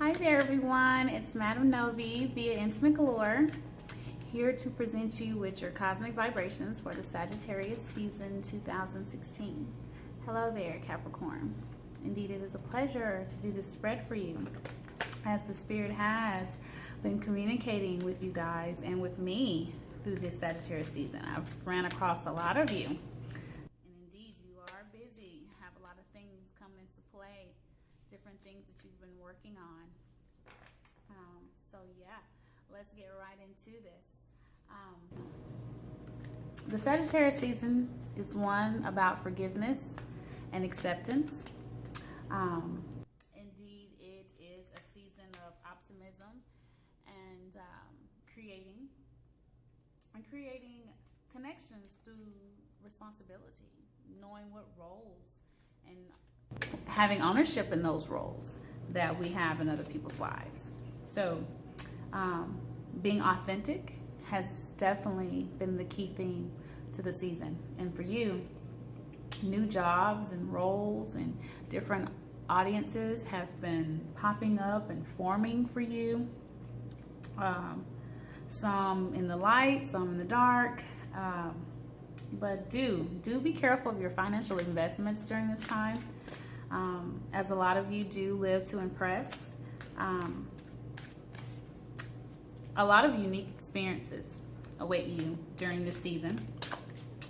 Hi there everyone, it's Madam Nove via Intimate Galore, here to present you with your cosmic vibrations for the Sagittarius season 2016. Hello there Capricorn. Indeed it is a pleasure to do this spread for you, as the Spirit has been communicating with you guys and with me through this Sagittarius season. I've ran across a lot of you, and indeed you are busy, have a lot of things coming into play, different things that you've been working on. So yeah, let's get right into this. The Sagittarius season is one about forgiveness and acceptance. Indeed, it is a season of optimism and creating connections through responsibility, knowing what roles and having ownership in those roles that we have in other people's lives. So being authentic has definitely been the key theme to the season. And for you, new jobs and roles and different audiences have been popping up and forming for you. Some in the light, some in the dark. But do be careful of your financial investments during this time, as a lot of you do live to impress. A lot of unique experiences await you during this season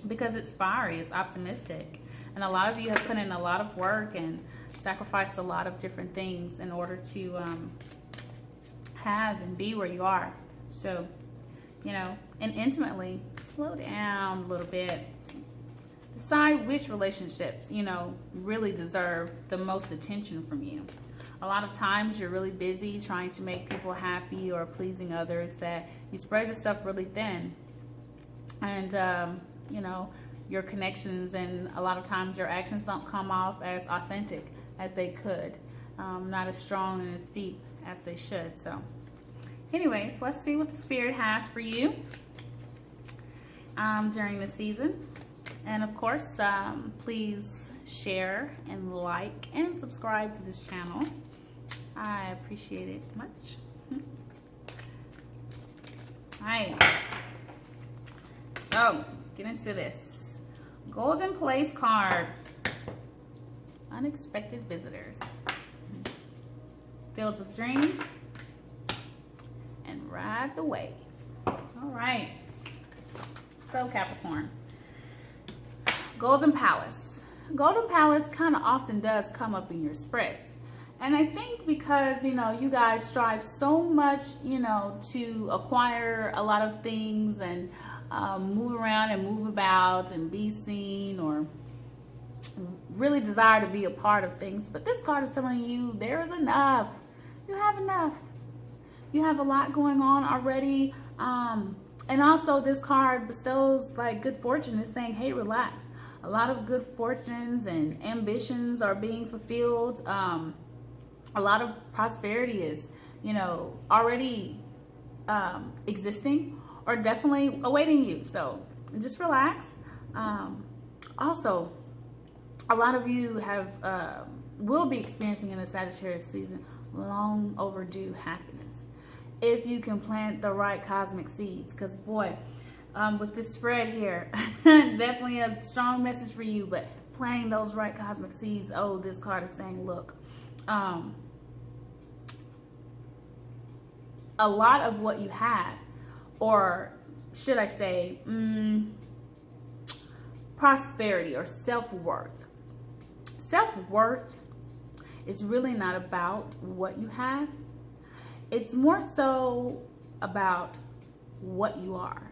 because it's fiery, it's optimistic, and a lot of you have put in a lot of work and sacrificed a lot of different things in order to have and be where you are. So, and intimately, slow down a little bit. Decide which relationships, really deserve the most attention from you. A lot of times you're really busy trying to make people happy or pleasing others that you spread yourself really thin. And, your connections and a lot of times your actions don't come off as authentic as they could. Not as strong and as deep as they should. So anyways, let's see what the Spirit has for you during the season. And of course, please share and like and subscribe to this channel. I appreciate it much. Alright, so let's get into this. Golden Place card. Unexpected visitors. Fields of Dreams. And Ride the Wave. Alright. So Capricorn. Golden Palace. Golden Palace kind of often does come up in your spreads. And I think because, you guys strive so much, to acquire a lot of things and move around and move about and be seen, or really desire to be a part of things. But this card is telling you there is enough. You have enough. You have a lot going on already. And also this card bestows like good fortune. It's saying, hey, relax. A lot of good fortunes and ambitions are being fulfilled. A lot of prosperity is, already existing or definitely awaiting you. So just relax. Also, a lot of you will be experiencing in the Sagittarius season long overdue happiness if you can plant the right cosmic seeds. Because boy, with this spread here, definitely a strong message for you. But planting those right cosmic seeds, oh, this card is saying, look, a lot of what you have, or should I say, prosperity or self-worth. Self-worth is really not about what you have. It's more so about what you are,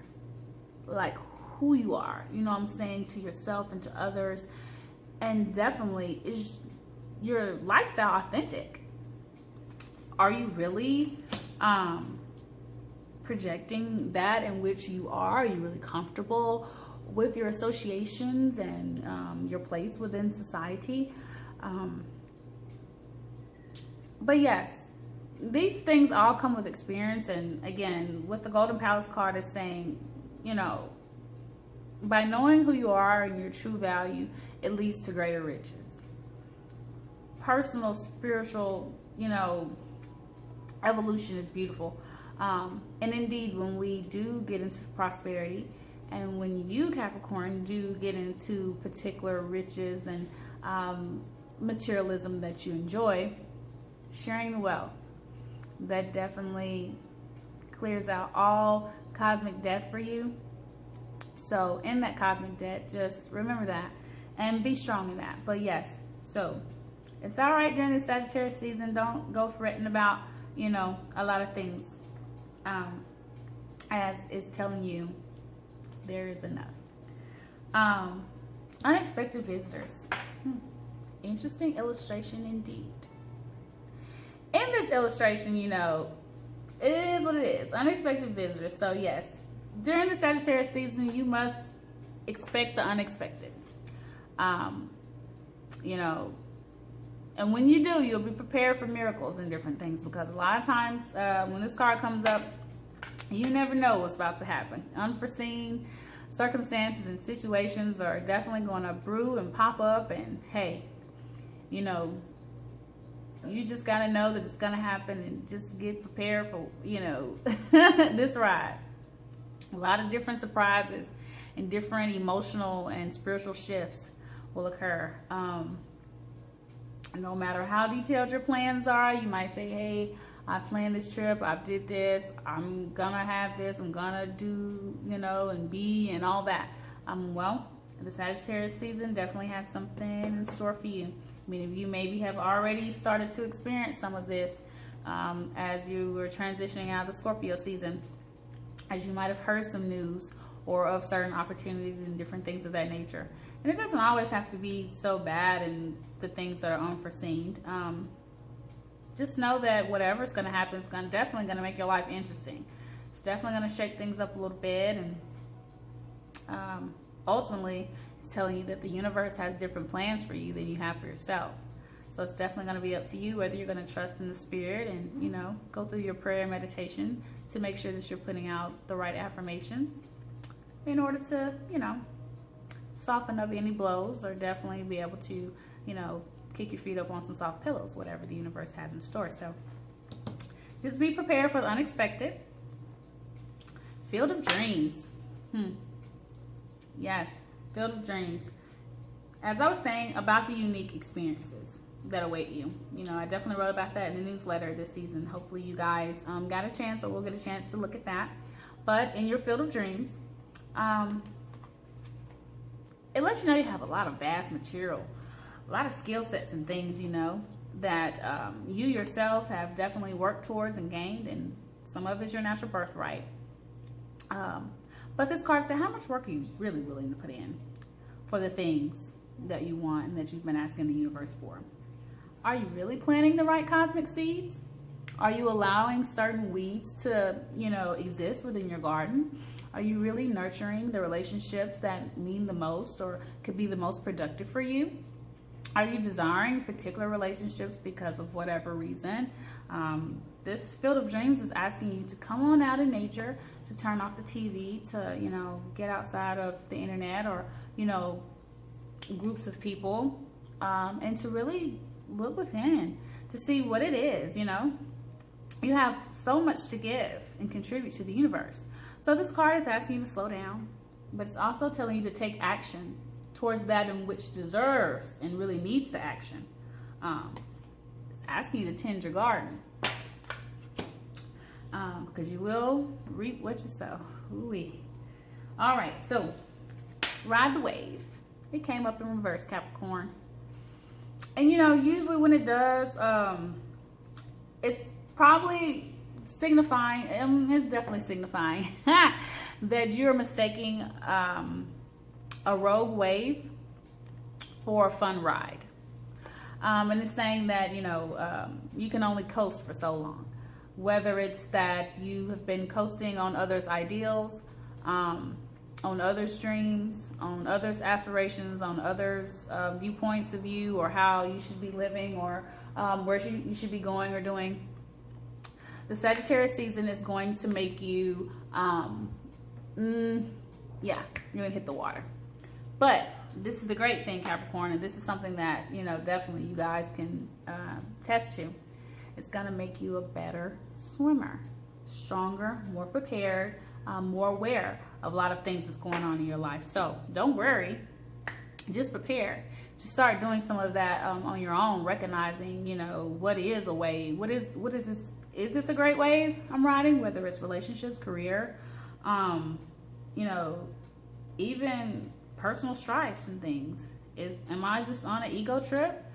like who you are, what I'm saying, to yourself and to others. And definitely, is your lifestyle authentic? Are you really projecting that in which you are? Are you really comfortable with your associations and your place within society? But yes, these things all come with experience. And again, with the Golden Palace card is saying, by knowing who you are and your true value, it leads to greater riches. Personal, spiritual, Evolution is beautiful. And indeed, when we do get into prosperity, and when you, Capricorn, do get into particular riches and materialism that you enjoy, sharing the wealth, that definitely clears out all cosmic debt for you. So in that cosmic debt, just remember that and be strong in that. But yes, so it's all right during the Sagittarius season. Don't go fretting about, you know, a lot of things, as it's telling you there is enough. Unexpected visitors. Interesting illustration indeed. In this illustration, you know, it is what it is. Unexpected visitors. So yes, during the Sagittarius season, you must expect the unexpected. You know, and when you do, you'll be prepared for miracles and different things, because a lot of times when this card comes up, you never know what's about to happen. Unforeseen circumstances and situations are definitely going to brew and pop up, and hey, you know, you just got to know that it's going to happen and just get prepared for, you know, this ride. A lot of different surprises and different emotional and spiritual shifts will occur. No matter how detailed your plans are, you might say, hey, I planned this trip, I did this, I'm gonna have this, I'm gonna do, you know, and be and all that. Well, the Sagittarius season definitely has something in store for you. Many of you maybe have already started to experience some of this as you were transitioning out of the Scorpio season, as you might have heard some news or of certain opportunities and different things of that nature. And it doesn't always have to be so bad and the things that are unforeseen. Just know that whatever's going to happen is definitely going to make your life interesting. It's definitely going to shake things up a little bit, and ultimately it's telling you that the universe has different plans for you than you have for yourself. So it's definitely going to be up to you whether you're going to trust in the spirit and, you know, go through your prayer and meditation to make sure that you're putting out the right affirmations in order to, you know, soften up any blows, or definitely be able to, you know, kick your feet up on some soft pillows, whatever the universe has in store. So just be prepared for the unexpected. Field of dreams. Yes, field of dreams. As I was saying about the unique experiences that await you, you know, I definitely wrote about that in the newsletter this season. Hopefully you guys got a chance, or will get a chance to look at that. But in your field of dreams, it lets you know you have a lot of vast material, a lot of skill sets and things, you know, that you yourself have definitely worked towards and gained, and some of it's your natural birthright. But this card said, how much work are you really willing to put in for the things that you want and that you've been asking the universe for? Are you really planting the right cosmic seeds? Are you allowing certain weeds to, you know, exist within your garden? Are you really nurturing the relationships that mean the most or could be the most productive for you? Are you desiring particular relationships because of whatever reason? This field of dreams is asking you to come on out in nature, to turn off the TV, to, you know, get outside of the internet or, you know, groups of people, and to really look within to see what it is, you know. You have so much to give and contribute to the universe. So this card is asking you to slow down, but it's also telling you to take action towards that in which deserves and really needs the action. It's asking you to tend your garden, because you will reap what you sow. Ooh-wee. All right, so ride the wave. It came up in reverse, Capricorn. And you know, usually when it does, it's probably signifying, it's definitely signifying that you're mistaking a rogue wave for a fun ride. And it's saying that, you know, you can only coast for so long. Whether it's that you have been coasting on others' ideals, on others' dreams, on others' aspirations, on others' viewpoints of you, or how you should be living, or where you should be going or doing. The Sagittarius season is going to make you, yeah, you're gonna hit the water. But this is the great thing, Capricorn, and this is something that, you know, definitely you guys can test to, It's going to make you a better swimmer, stronger, more prepared, more aware of a lot of things that's going on in your life. So don't worry, just prepare to start doing some of that on your own, recognizing, you know, what is a wave, what is this, is this a great wave I'm riding, whether it's relationships, career, you know, even personal strifes and things. Am I just on an ego trip?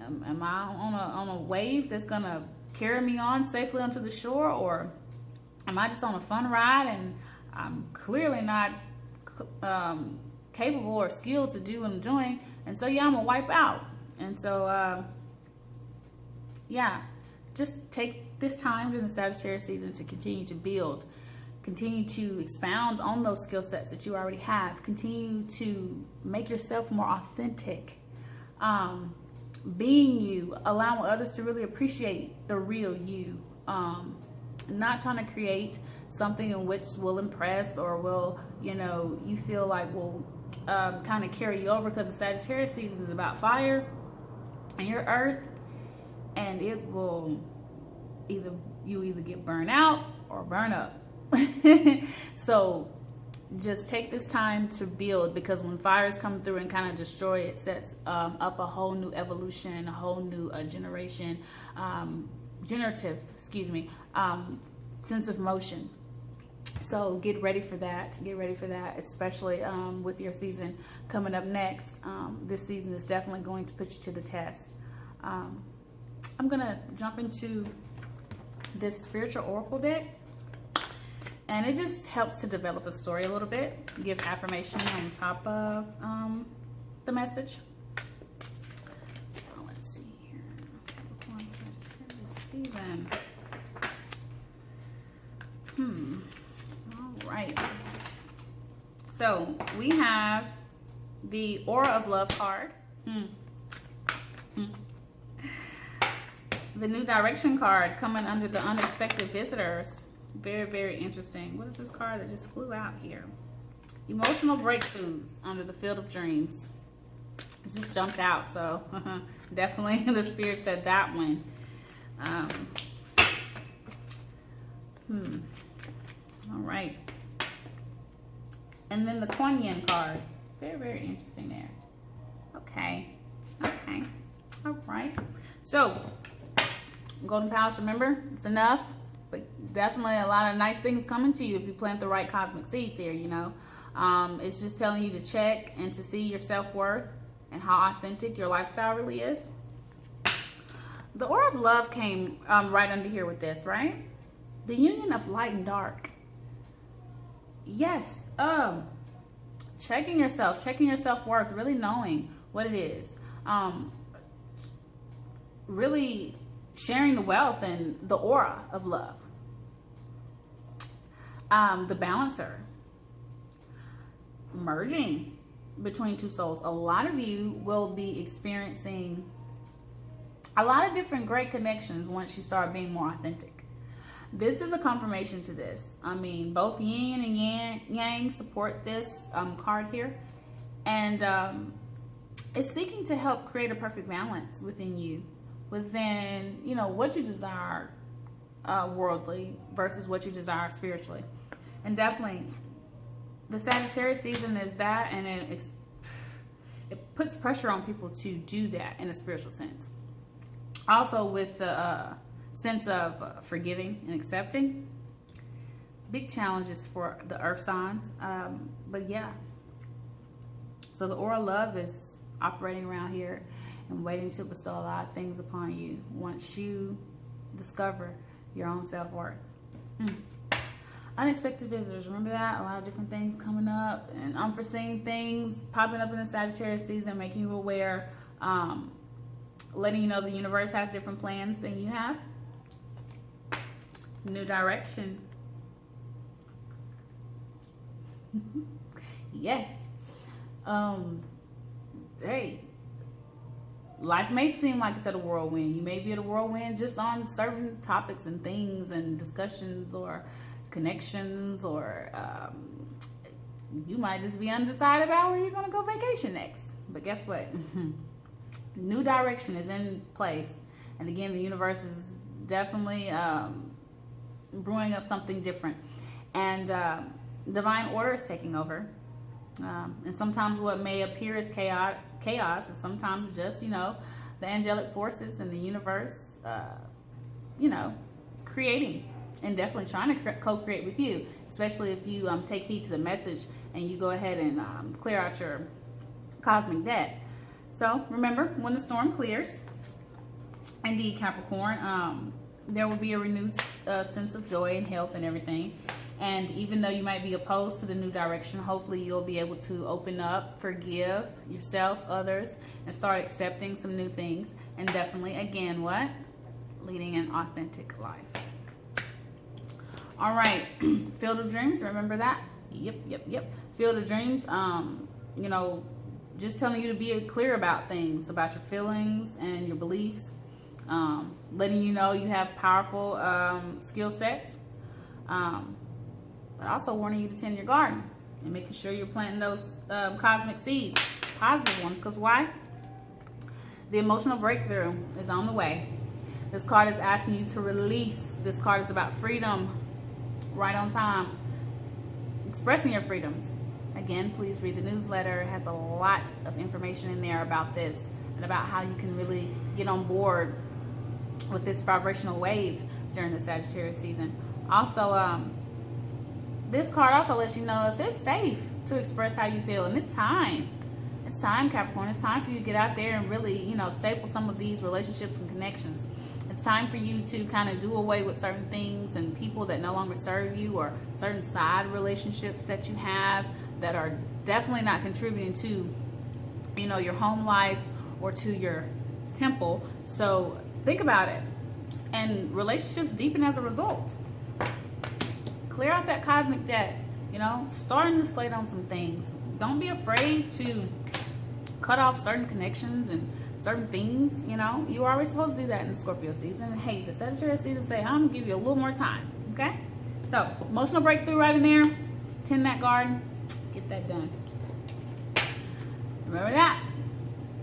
Am I on a wave that's gonna carry me on safely onto the shore, or am I just on a fun ride and I'm clearly not capable or skilled to do what I'm doing, and so yeah, I'm gonna wipe out. And so yeah, just take this time during the Sagittarius season to continue to build, continue to expound on those skill sets that you already have, continue to make yourself more authentic, being you, allowing others to really appreciate the real you, not trying to create something in which will impress or will, you know, you feel like will kind of carry you over, because the Sagittarius season is about fire and your earth, and it will either get burned out or burn up. So just take this time to build, because when fires come through and kind of destroy, it sets up a whole new evolution, a whole new generative sense of motion. So get ready for that. Get ready for that, especially with your season coming up next. This season is definitely going to put you to the test. I'm gonna jump into this spiritual oracle deck, and it just helps to develop a story a little bit, give affirmation on top of the message. So let's see here. Season. All right. So we have the Aura of Love card. The New Direction card coming under the Unexpected Visitors. Very, very interesting. What is this card that just flew out here? Emotional Breakthroughs under the Field of Dreams. It just jumped out, so definitely the Spirit said that one. All right. And then the Kuan Yin card. Very, very interesting there. Okay. Okay. All right. So, Golden Palace, remember, it's enough, but definitely a lot of nice things coming to you if you plant the right cosmic seeds here, you know. It's just telling you to check and to see your self-worth and how authentic your lifestyle really is. The Aura of Love came right under here with this, right? The union of light and dark. Yes, checking your self-worth, really knowing what it is. Really sharing the wealth and the aura of love. The Balancer. Merging between two souls. A lot of you will be experiencing a lot of different great connections once you start being more authentic. This is a confirmation to this. I mean, both yin and yang support this card here. And it's seeking to help create a perfect balance within you. Within, you know, what you desire worldly versus what you desire spiritually. And definitely, the Sagittarius season is that, and it puts pressure on people to do that in a spiritual sense. Also with the sense of forgiving and accepting. Big challenges for the earth signs. But yeah. So the aura of love is operating around here and waiting to bestow a lot of things upon you once you discover your own self-worth. Unexpected visitors, remember that? A lot of different things coming up and unforeseen things popping up in the Sagittarius season, making you aware, letting you know the universe has different plans than you have. New direction. Yes. Hey, life may seem like it's at a whirlwind. You may be at a whirlwind just on certain topics and things and discussions or connections, or you might just be undecided about where you're going to go vacation next. But guess what? New direction is in place. And again, the universe is definitely brewing up something different. And divine order is taking over. And sometimes what may appear as chaos is sometimes just, you know, the angelic forces in the universe, you know, creating and definitely trying to co-create with you, especially if you take heed to the message and you go ahead and clear out your cosmic debt. So remember, when the storm clears, indeed, Capricorn, there will be a renewed sense of joy and health and everything. And even though you might be opposed to the new direction, hopefully you'll be able to open up, forgive yourself, others, and start accepting some new things. And definitely, again, what? Leading an authentic life. All right, Field of Dreams, remember that? Yep. Field of Dreams, you know, just telling you to be clear about things, about your feelings and your beliefs, letting you know you have powerful skill sets, but also warning you to tend your garden and making sure you're planting those cosmic seeds, positive ones, because why? The emotional breakthrough is on the way. This card is asking you to release. This card is about freedom, right on time, expressing your freedoms. Again, please read the newsletter. It has a lot of information in there about this and about how you can really get on board with this vibrational wave during the Sagittarius season. Also, this card also lets you know it's safe to express how you feel, and it's time. It's time, Capricorn. It's time for you to get out there and really, you know, staple some of these relationships and connections. It's time for you to kind of do away with certain things and people that no longer serve you, or certain side relationships that you have that are definitely not contributing to, you know, your home life or to your temple. So think about it. And relationships deepen as a result. Clear out that cosmic debt, you know, start a new slate on some things. Don't be afraid to cut off certain connections and certain things, you know. You are always supposed to do that in the Scorpio season. Hey, the Sagittarius season say, I'm gonna give you a little more time, okay? So, emotional breakthrough right in there. Tend that garden. Get that done. Remember that.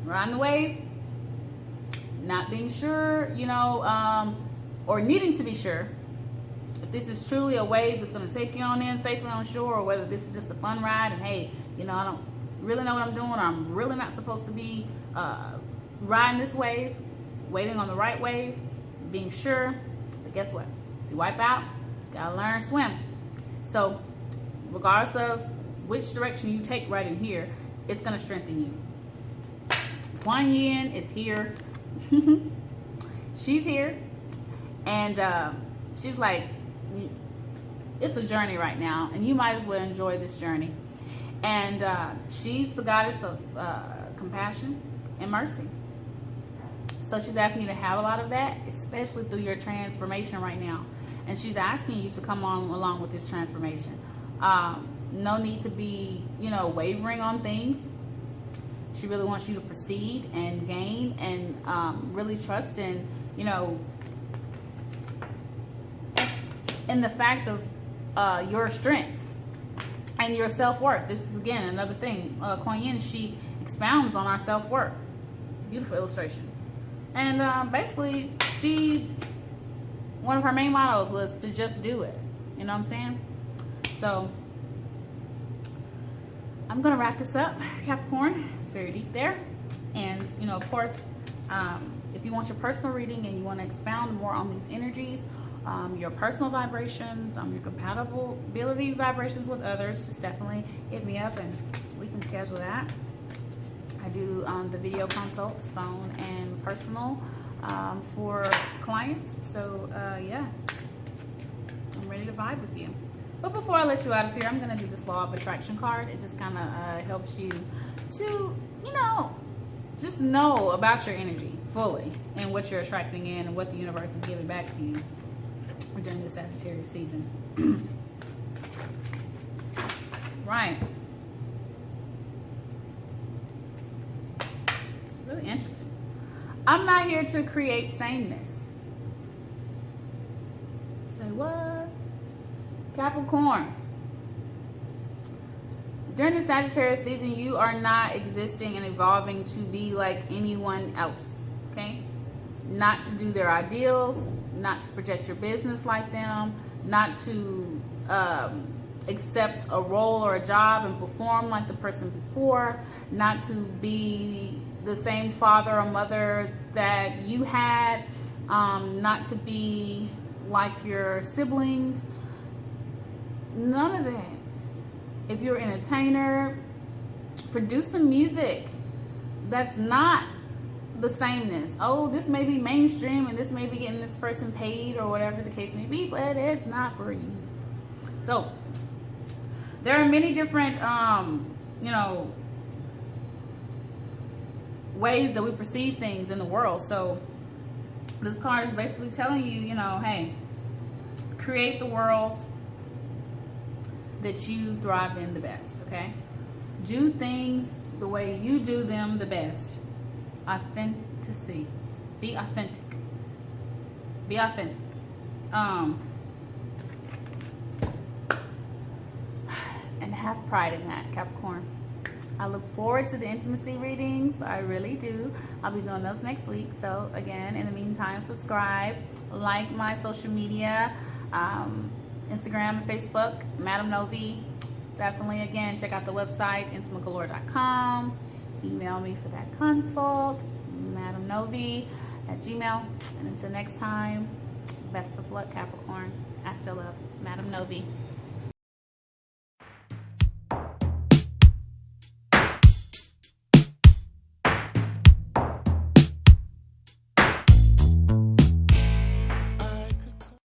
Riding the wave. Not being sure, you know, or needing to be sure if this is truly a wave that's going to take you on in safely on shore, or whether this is just a fun ride and, hey, you know, I don't really know what I'm doing, or I'm really not supposed to be riding this wave, waiting on the right wave, being sure. But guess what? If you wipe out, you got to learn to swim. So regardless of which direction you take right in here, it's going to strengthen you. Kuan Yin is here. She's here. And she's like, it's a journey right now, and you might as well enjoy this journey. And she's the goddess of compassion and mercy. So she's asking you to have a lot of that, especially through your transformation right now. And she's asking you to come on along with this transformation. No need to be, you know, wavering on things. She really wants you to proceed and gain and really trust in, you know, in the fact of your strength and your self-worth. This is, again, another thing. Kuan Yin, she expounds on our self-worth. Beautiful illustration. And basically, one of her main mottos was to just do it. You know what I'm saying? So, I'm going to wrap this up, Capricorn. It's very deep there. And, you know, of course, if you want your personal reading and you want to expound more on these energies, your personal vibrations, your compatibility vibrations with others, just definitely hit me up and we can schedule that. I do the video consults, phone and personal, for clients. So yeah, I'm ready to vibe with you. But before I let you out of here, I'm going to do this Law of Attraction card. It just kind of helps you to, you know, just know about your energy fully and what you're attracting in and what the universe is giving back to you during the Sagittarius season. Right. Really interesting. I'm not here to create sameness. Say what? Capricorn. During the Sagittarius season, you are not existing and evolving to be like anyone else. Okay? Not to do their ideals, not to project your business like them, not to accept a role or a job and perform like the person before, not to be the same father or mother that you had, not to be like your siblings. None of that. If you're an entertainer, produce some music that's not the sameness. Oh, this may be mainstream and this may be getting this person paid or whatever the case may be, but it's not for you. So there are many different you know, ways that we perceive things in the world. So this card is basically telling you, you know, hey, create the world that you thrive in the best. Okay, do things the way you do them the best. Authenticity. Be authentic. Be authentic. And have pride in that, Capricorn. I look forward to the intimacy readings. I really do. I'll be doing those next week. So again, in the meantime, subscribe, like my social media, Instagram and Facebook, Madam Nove. Definitely, again, check out the website, intimategalore.com. Email me for that consult, madamnove@gmail. And until next time, best of luck, Capricorn. I still love Madam Nove.